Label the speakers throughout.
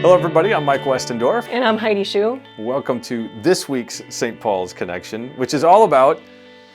Speaker 1: Hello everybody, I'm Mike Westendorf.
Speaker 2: And I'm Heidi Schuh.
Speaker 1: Welcome to this week's St. Paul's Connection, which is all about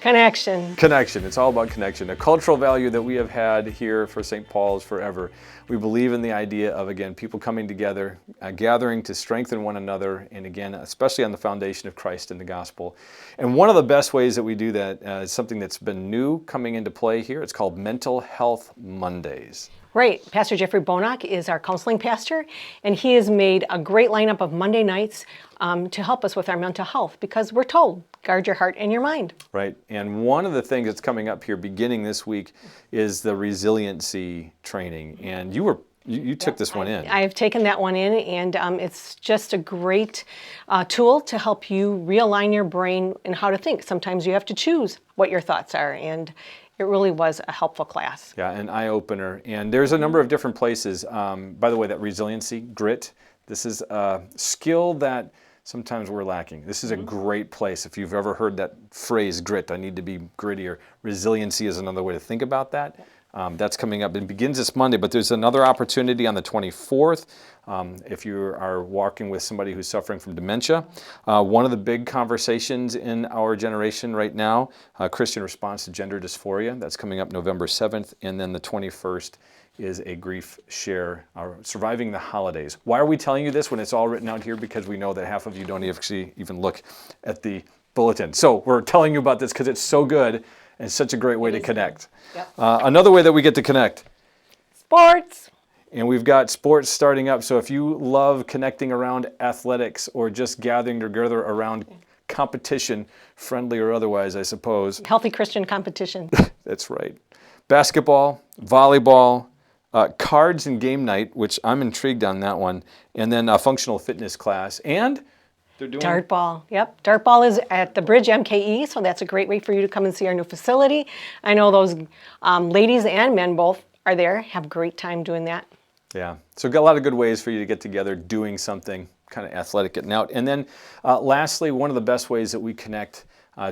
Speaker 2: Connection.
Speaker 1: connection. It's all about connection, a cultural value that we have had here for St. Paul's forever. We believe in the idea of, again, people coming together, gathering to strengthen one another, and again, especially on the foundation of Christ and the gospel. And one of the best ways that we do that is something that's been new coming into play here. It's called Mental Health Mondays.
Speaker 2: Right. Pastor Jeffrey Bonock is our counseling pastor, and he has made a great lineup of Monday nights to help us with our mental health, because we're told, guard your heart and your mind.
Speaker 1: Right. And one of the things that's coming up here beginning this week is the resiliency training. And you took this one in.
Speaker 2: I've taken that one in, and it's just a great tool to help you realign your brain and how to think. Sometimes you have to choose what your thoughts are, and it really was a helpful class.
Speaker 1: Yeah, an eye-opener. And there's a number of different places. By the way, that resiliency, grit, this is a skill that sometimes we're lacking. This is a great place. If you've ever heard that phrase, grit, I need to be grittier. Resiliency is another way to think about that. That's coming up. It begins this Monday, but there's another opportunity on the 24th. If you are walking with somebody who's suffering from dementia, one of the big conversations in our generation right now, Christian response to gender dysphoria, that's coming up November 7th, and then the 21st is a grief share, surviving the holidays. Why are we telling you this when it's all written out here? Because we know that half of you don't actually even look at the bulletin. So we're telling you about this because it's so good and such a great way to connect.
Speaker 2: Yep.
Speaker 1: Another way that we get to connect.
Speaker 2: Sports.
Speaker 1: And we've got sports starting up. So if you love connecting around athletics or just gathering together around competition, friendly or otherwise, I suppose.
Speaker 2: Healthy Christian competition.
Speaker 1: That's right. Basketball, volleyball, cards and game night, which I'm intrigued on that one, and then a functional fitness class, and they're doing
Speaker 2: Dart ball. Yep. Dart ball is at the Bridge MKE, so that's a great way for you to come and see our new facility. I know those ladies and men both are there, have a great time doing that.
Speaker 1: Yeah, so got a lot of good ways for you to get together doing something kind of athletic, getting out. And then lastly, one of the best ways that we connect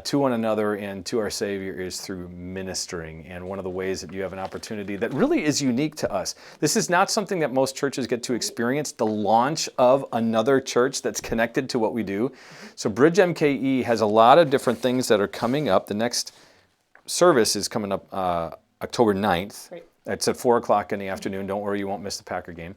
Speaker 1: to one another and to our Savior is through ministering. And one of the ways that you have an opportunity that really is unique to us. This is not something that most churches get to experience, the launch of another church that's connected to what we do. So Bridge MKE has a lot of different things that are coming up. The next service is coming up October 9th.
Speaker 2: Great.
Speaker 1: It's at 4 o'clock in the afternoon. Don't worry, you won't miss the Packer game.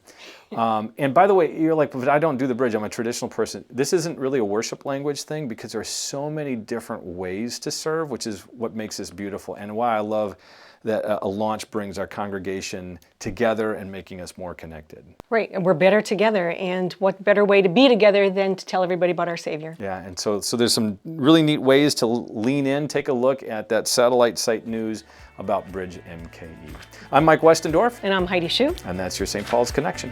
Speaker 1: And by the way, you're like, but I don't do the bridge. I'm a traditional person. This isn't really a worship language thing because there's so many different ways to serve, which is what makes this beautiful and why I love that a launch brings our congregation together and making us more connected.
Speaker 2: Right, and we're better together, and what better way to be together than to tell everybody about our Savior?
Speaker 1: Yeah, and so there's some really neat ways to lean in, take a look at that satellite site news about Bridge MKE. I'm Mike Westendorf.
Speaker 2: And I'm Heidi Schuh.
Speaker 1: And that's your St. Paul's Connection.